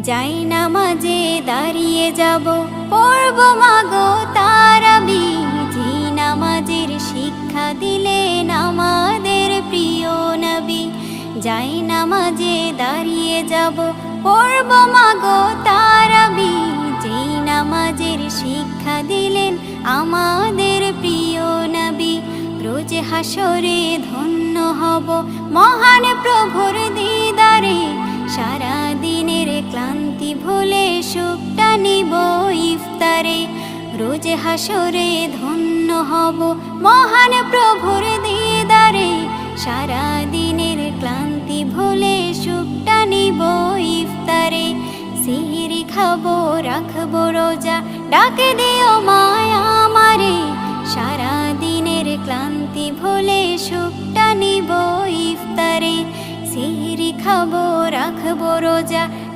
যাই নামাজে দাঁড়িয়ে যাব, পড়ব মাগো তারাবি। যে নামাজের শিক্ষা দিলেন আমাদের প্রিয় নবী। যাই নামাজে দাঁড়িয়ে যাব, পড়ব মাগো তারাবি। যে নামাজের শিক্ষা দিলেন আমাদের প্রিয় নবী। রোজ হাসরে ধন্য হব মহান প্রভুর দিদারে। সারা দিনের ক্লান্তি ভুলে সুখটা নিব ইফতারে। রোজ হাসরে ধন্য হব মহান প্রভুর দিদারে। সারা দিনের ক্লান্তি ভুলে সুখটা নিব ইফতারে। সিহরি খাবো রাখবো রোজা, ডাকে দিও মায়া আমারে। সারা দিনের ক্লান্তি ভুলে সুখটা নিব ইফতারে। সিহরি খাবো রাখবো রোজা,